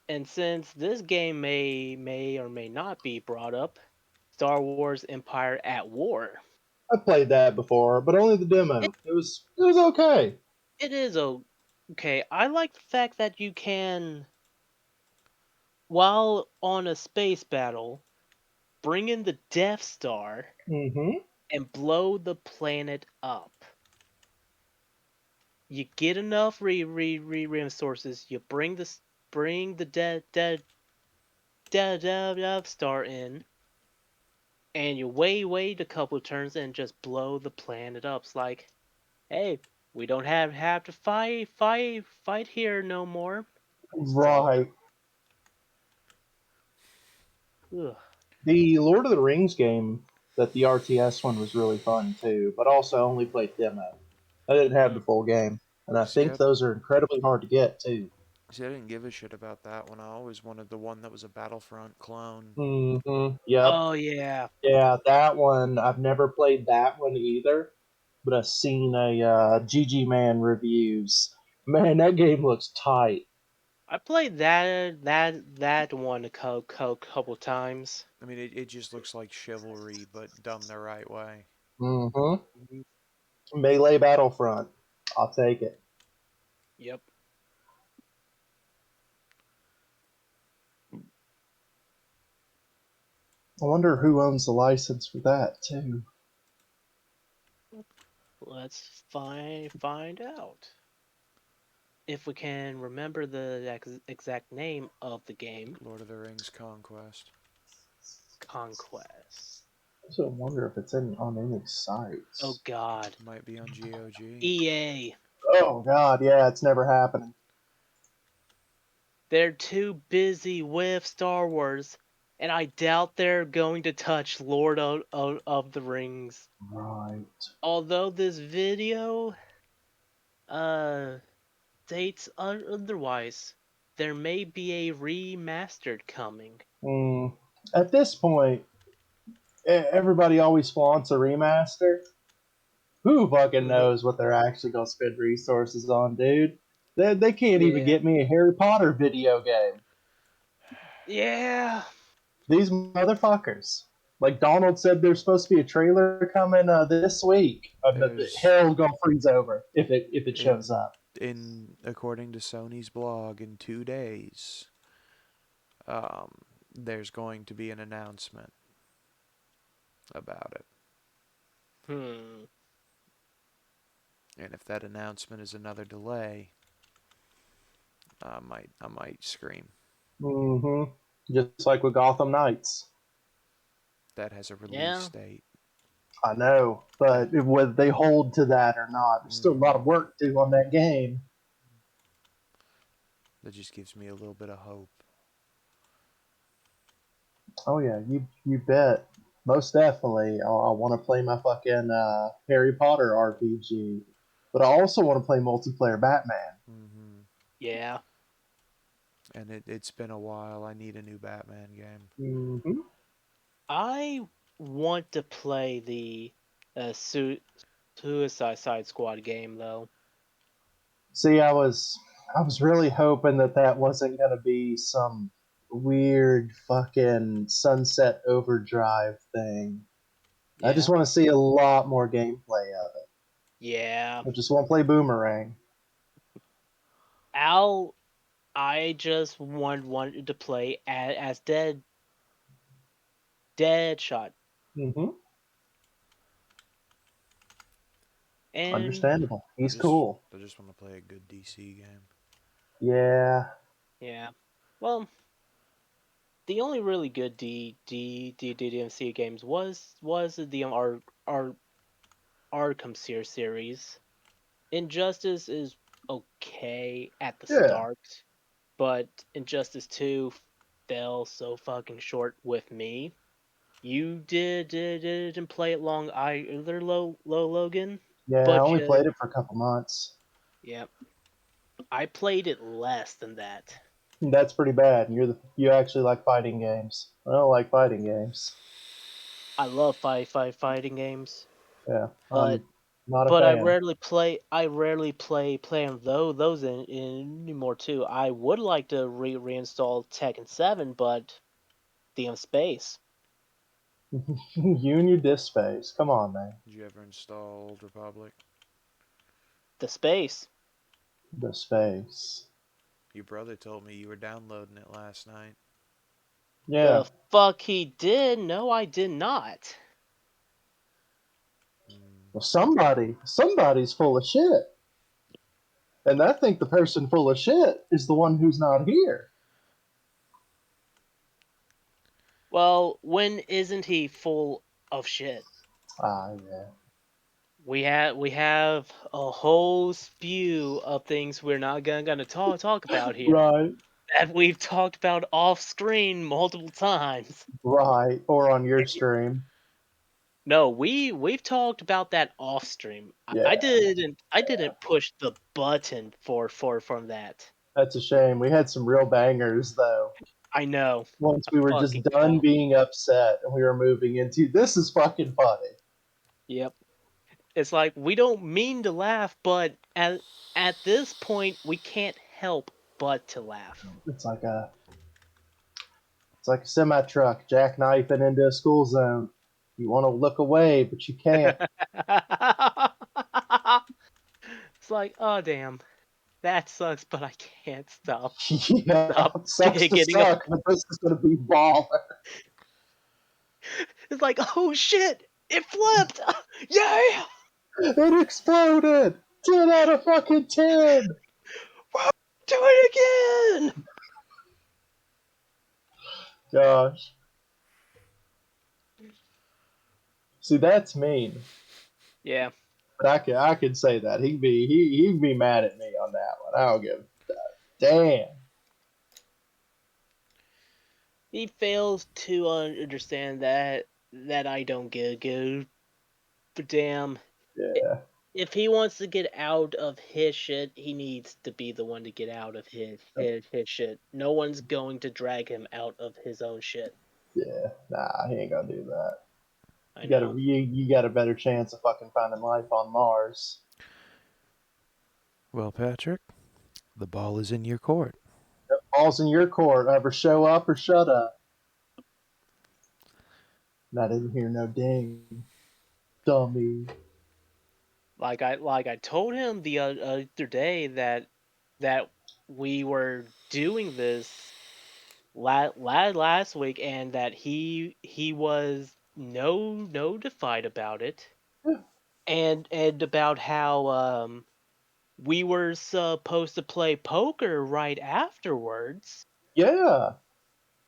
And since this game may or may not be brought up, Star Wars Empire at War. I played that before, but only the It demo. It was okay. it is okay. I like the fact that you can, while on a space battle, bring in the Death Star Hmm. and blow the planet up. You get enough resources. You bring the Death Star in, and you wait a couple turns and just blow the planet up. It's like, hey, we don't have to fight here no more. So, Right. ugh, The Lord of the Rings game that the RTS one was really fun too, but also only played demo. I didn't have the hmm. full game, and I See, think those are incredibly hard to get too. I didn't give a shit about that one. I always wanted the one that was a Battlefront clone. Yep. Oh yeah, Yeah, that one. I've never played that one either, but I've seen a GG Man reviews. Man, that game looks tight. I played that one couple times. I mean, it just looks like chivalry, but done the right way. Mm-hmm. Mhm. Melee Battlefront. I'll take it. Yep. I wonder who owns the license for that too. Let's find out if we can remember the exact name of the game. Lord of the Rings Conquest. Conquest. I also wonder if it's on any Oh sites. God. Might be on GOG. EA. Oh God, yeah, it's never happening. They're too busy with Star Wars, and I doubt they're going to touch Lord of the Rings. Right. Although this video uh states otherwise, there may be a remastered coming. Mm. At this point, everybody always flaunts a remaster. Who fucking Mhm. knows what they're actually gonna spend resources on, dude? They can't even Yeah. get me a Harry Potter video game. Yeah. These motherfuckers. Like Donald said, there's supposed to be a trailer coming this week. There's Harold gonna freeze over if it shows in up. in according to Sony's blog, in 2 days, um, there's going to be an announcement about it. Hmm. And if that announcement is another delay, I might scream. Mm-hmm. Just like with Gotham Knights. That has a release Yeah. date. I know, but That whether they hold to that or not, there's still a lot of mm, work to do on that game. that just gives me a little bit of hope. Oh yeah, you bet. Most definitely, I want to play my fucking Harry Potter RPG, but I also want to play multiplayer Batman. Hmm. Yeah. And it's been a while. I need a new Batman game. Hmm. I want to play the Suicide Squad game though. See, I was I was really hoping that that wasn't going to be some weird fucking Sunset Overdrive thing. I just Yeah. want to see a lot more gameplay of it. Yeah. I just want to play Boomerang. Al, I just wanted to play as Deadshot, Mm-hmm. and Understandable. I He's just cool. I just want to play a good DC game. Yeah. yeah. Well, the only really good DMC games was the Arkham series. Injustice is okay at the Yeah. start, but Injustice 2 fell so fucking short with me. You didn't play it long either, Logan, Yeah. I but only played it for a couple months. yeah, I played it less than that. That's pretty bad. You actually like fighting games. I don't like fighting games. I love fighting games, Yeah. but I'm not a I fan. rarely play them those in anymore too. I would like to reinstall Tekken 7, but DM space, You and your disk space. Come on, man. Did you ever install Old Republic? the space. The space. Your brother told me you were downloading it last night. Yeah. The fuck he did? No, I did not. Hmm. Well, somebody's full of shit. And I think the person full of shit is the one who's not here. Well, when isn't he full of shit? Ah, yeah. We have a whole spew of things we're not gonna talk about here Right. that we've talked about off screen multiple times. Right. Or on your stream. No, we've talked about that off stream. Yeah. I didn't push the button for from that. That's a shame. We had some real bangers, though. I know. Once I we were just fucking done know. being upset and we were moving into this is fucking funny. Yep. It's like we don't mean to laugh, but at this point we can't help but to laugh. It's like a it's like a semi truck jackknifing into a school zone. You want to look away, but you can't. It's like, oh damn, that sucks, but I can't Yeah, stop it sucks to getting up. suck, but this is gonna be baller. It's like, oh shit, it flipped, yeah, It exploded. 10 out of fucking 10. do it again. Gosh, see that's mean, Yeah, but I could say that he'd be mad at me on that one. I don't give a damn. he fails to understand that I don't give a damn. Yeah, If he wants to get out of his shit, he needs to be the one to get out of his shit. No one's going to drag him out of his own shit. yeah. Nah, he ain't gonna do that. I You got a know. you got a better chance of fucking finding life on Mars. Well, Patrick, the ball is in your court. Ball's in your court. Either show up or shut up. And I didn't hear no ding, dummy. Like I told him the other day that we were doing this last week, and that he was no notified about it, and about how we were supposed to play poker right afterwards. Yeah.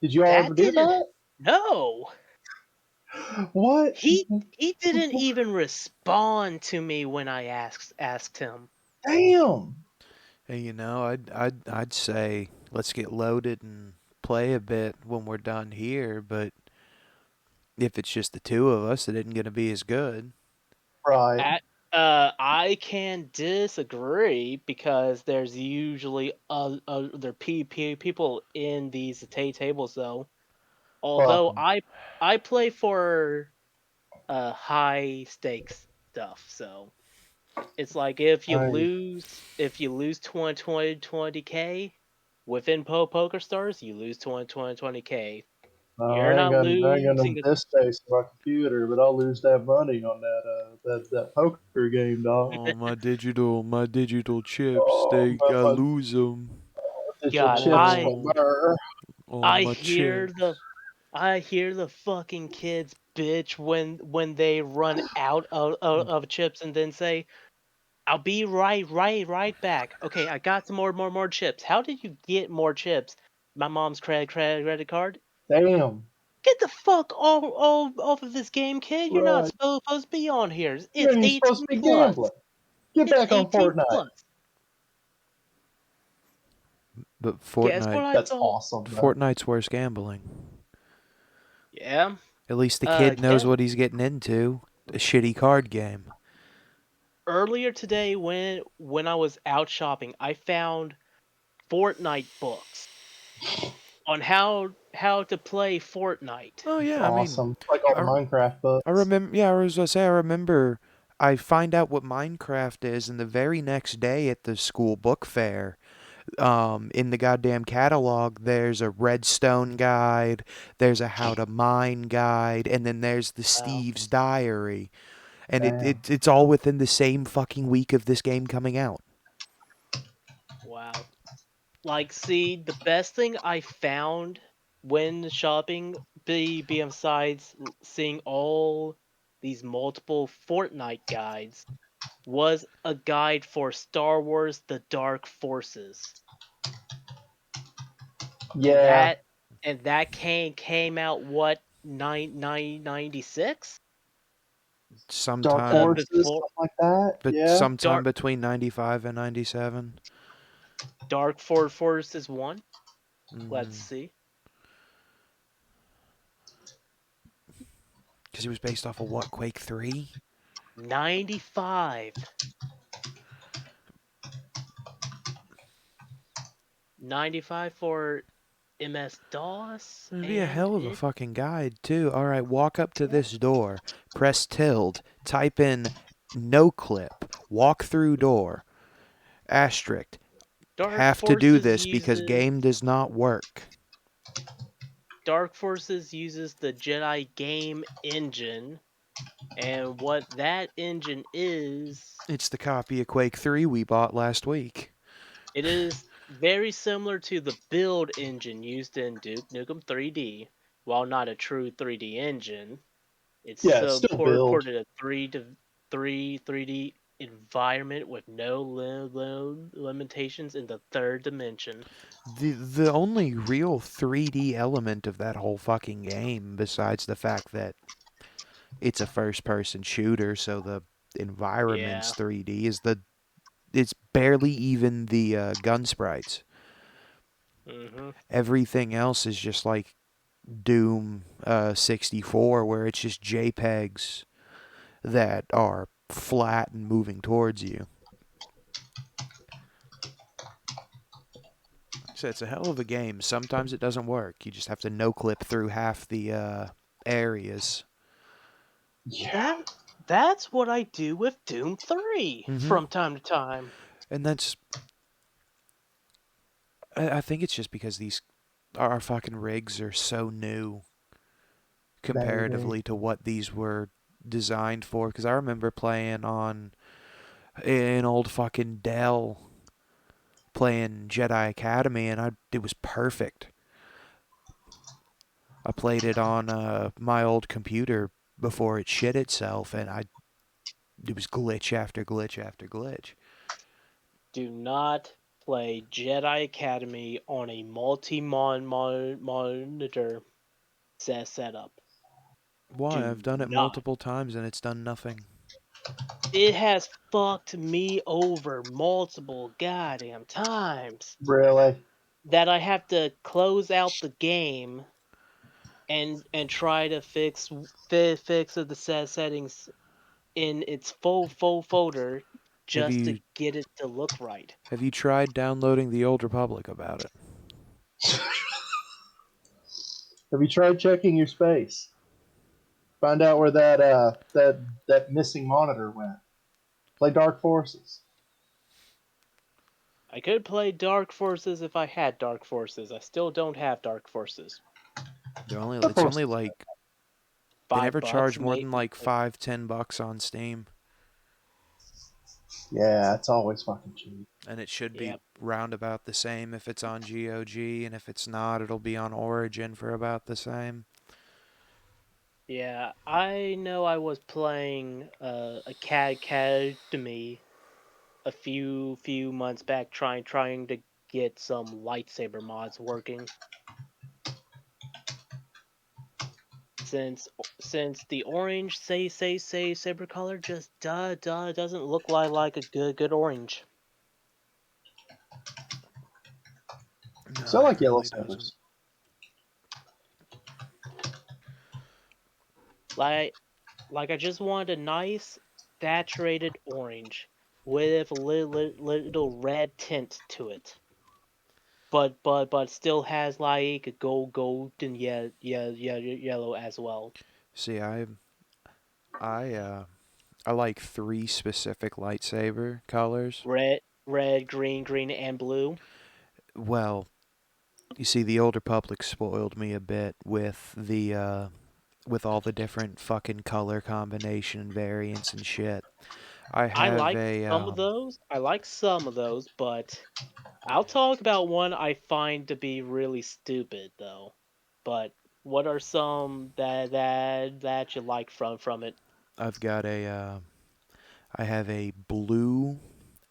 Did you all ever That do didn't. that? No, What? he didn't even respond to me when I asked him. Damn. Hey, I'd say let's get loaded and play a bit when we're done here. But if it's just the two of us, it isn't going to be as good. Right. At, I can disagree because there's usually other people in these tables though. Fuck Although 'em. I play for high stakes stuff, so It's like I if you lose 20k within Poker Stars, you lose 20k. You're I ain't not got no losing. disk space on my computer, but I'll lose that money on that poker game, dog. Oh, my digital chips, Oh, I my lose them. digital God, chips Oh, are. oh, I my hear the chips. I hear the fucking kids bitch when they run out of chips and then say, "I'll be right back." Okay, I got some more chips. How did you get more chips? My mom's credit card. Damn. Get the fuck off of this game, kid. You're not Right. supposed to be on here. You It's ain't even supposed 18 to be plus. gambling. Get It's back on 18 Fortnite. plus. But Guess what Fortnite, I That's thought? awesome, though. Fortnite's worse gambling. Yeah. At least the kid knows Guess what he's getting into. A shitty card game. earlier today when I was out shopping, I found Fortnite books on how to play Fortnite. Oh It's yeah, I mean, awesome. Like all the I, Minecraft I books. remember. Yeah, I was gonna say I remember. I find out what Minecraft is, and the very next day at the school book fair, in the goddamn catalog, there's a redstone guide, there's a how to mine guide, and then there's the Wow. Steve's diary, and Damn. it's all within the same fucking week of this game coming out. Wow. Like, see, the best thing I found when shopping, besides seeing all these multiple Fortnite guides, was a guide for Star Wars: The Dark Forces, and Yeah. that came out what 996 Dark Sometime, Forces, before stuff like that. but Yeah. sometime Dark between 95 and 97. Forces 1. Let's Mm-hmm. see. Because it was based off of what, Quake 3? 95. 95 for MS DOS It'd be a and hell of a it. fucking guide, too. Alright, walk up to Yeah. this door, press tilde, type in no clip, walk through door, asterisk. Dark Have to do Forces this because uses game does not work. Dark Forces uses the Jedi game engine, and what that engine is, It's the copy of Quake 3 we bought last week. it is very similar to the build engine used in Duke Nukem 3D. While not a true 3D engine, it's Yeah, it's so still build. ported a 3D environment with no limitations in the third dimension. The only real 3D element of that whole fucking game, besides the fact that it's a first person shooter, so the environment's Yeah. 3D, is it's barely even the gun sprites. Mm-hmm. Everything else is just like Doom 64, where it's just JPEGs that are flat and moving towards you. So it's a hell of a game. Sometimes it doesn't work. You just have to no clip through half the areas. Yeah. That's what I do with Doom 3 Mm-hmm. from time to time. And I think it's just because these our fucking rigs are so new Maybe. comparatively to what these were designed for. Because I remember playing on an old fucking Dell, playing Jedi Academy, and it was perfect. I played it on my old computer before it shit itself, and it was glitch after glitch after glitch. Do not play Jedi Academy on a multi-monitor setup. Why? I've Do done it not. multiple times and it's done nothing. It has fucked me over multiple goddamn times Really? that I have to close out the game and try to fix the settings in its full folder Have just to you get it to look right. have you tried downloading the Old Republic about it? Have you tried checking your space? Find out where that missing monitor went. Play Dark Forces. I could play Dark Forces if I had Dark Forces. I still don't have Dark Forces. They're only Dark it's only Forces. like they never $5, charge more than maybe. like 5-10 bucks on Steam, Yeah, it's always fucking cheap. and it should be Yep. round about the same if it's on GOG, and if it's not, it'll be on Origin for about the same. Yeah, I know I was playing a Cat Academy a few months back, trying to get some lightsaber mods working. Since the orange say saber color just doesn't look like a good orange. No, Still it like yellow really doesn't. sabers. Like I just want a nice saturated orange with a little red tint to it. But still has like a golden yellow as well. See, I I like three specific lightsaber colors. Red, green, and blue. Well, you see, the older public spoiled me a bit with all the different fucking color combination variants and shit. I I have like a some of those. I like some of those, but I'll talk about one I find to be really stupid though. But what are some that you like from it? I've got I have a blue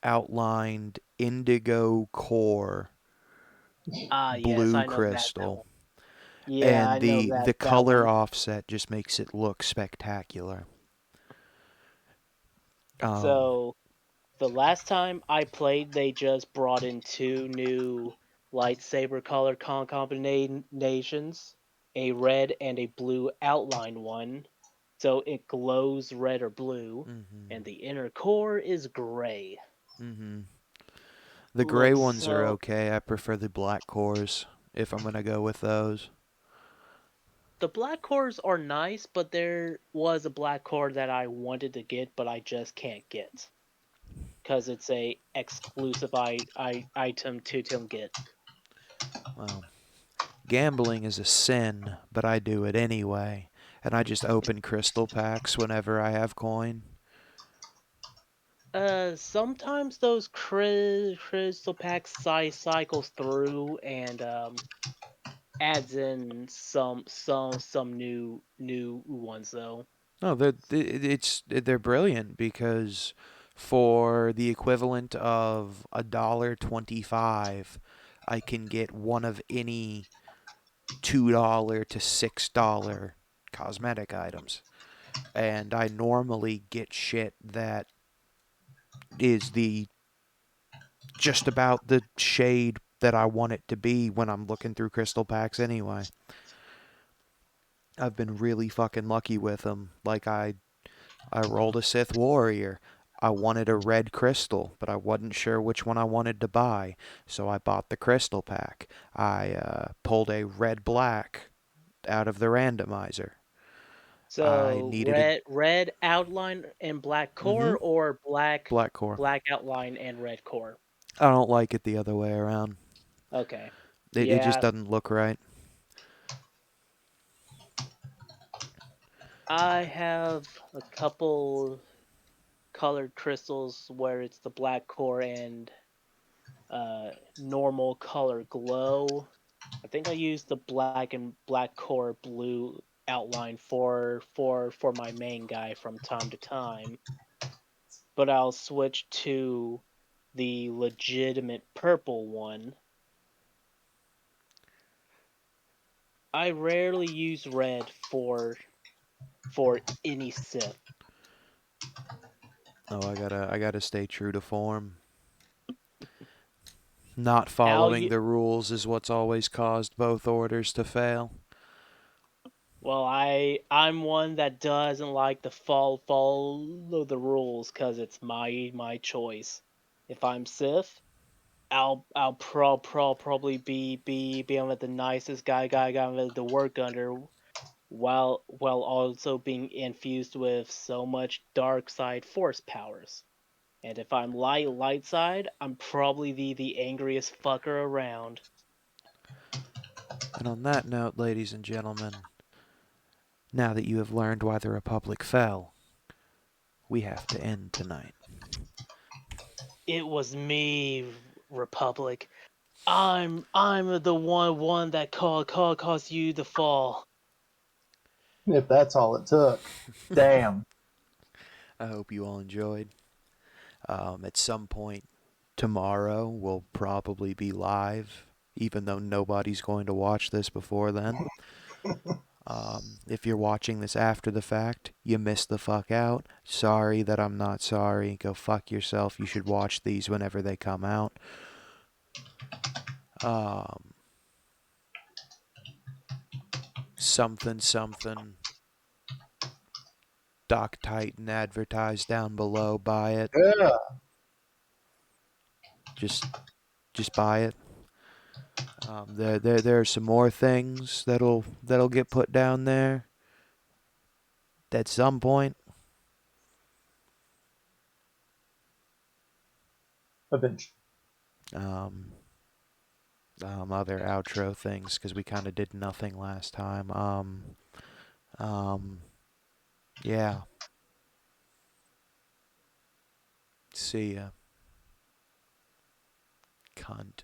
outlined indigo core Ah, yes, blue I know that crystal, one. Yeah, I and know the that color one. offset just makes it look spectacular. Um, So the last time I played, they just brought in two new lightsaber color combinations, a red and a blue outline one, so it glows red or blue, mhm, and the inner core is gray. mhm. The gray Looks ones are so. okay. I prefer the black cores if I'm gonna go with those. The black cores are nice, but there was a black core that I wanted to get, but I just can't get because it's a exclusive item to get. Well, gambling is a sin, but I do it anyway. And I just open crystal packs whenever I have coin. Sometimes those crystal packs cycles through and adds in some new ones though. No, they're brilliant because for the equivalent of $1.25, I can get one of any $2 to $6 cosmetic items, and I normally get shit that is the just about the shade that I want it to be when I'm looking through crystal packs anyway. I've been really fucking lucky with them. Like I rolled a Sith Warrior. I wanted a red crystal, but I wasn't sure which one I wanted to buy, so I bought the crystal pack. I pulled a red black out of the randomizer. I So needed a red outline and black mm-hmm, core, or black core. black outline and red core. I don't like it the other way around. Okay. It just Yeah, doesn't look right. I have a couple colored crystals where it's the black core and normal color glow. I think I used the black core blue outline for my main guy from time to time, but I'll switch to the legitimate purple one. I rarely use red for any Sith. Oh, I gotta stay true to form. Not I'll following the rules is what's always caused both orders to fail. Well, I'm one that doesn't like to follow the rules because it's my choice. If I'm Sith, I'll probably be on the nicest guy to work under, while also being infused with so much dark side force powers. And if I'm light side, I'm probably the angriest fucker around. And on that note, ladies and gentlemen, now that you have learned why the Republic fell, we have to end tonight. It was me, Republic. I'm the one that caused you to fall. If that's all it took. Damn. I hope you all enjoyed. At some point tomorrow, we'll probably be live, even though nobody's going to watch this before then. If you're watching this after the fact, you missed the fuck out. Sorry that I'm not sorry. Go fuck yourself. You should watch these whenever they come out. Um, something. Doc Titan advertised down below. Buy it. Yeah. Just, just buy it. There are some more things that'll get put down there at some point. Eventually. Um, Other outro things because we kind of did nothing last time. Um, yeah. See ya, cunt.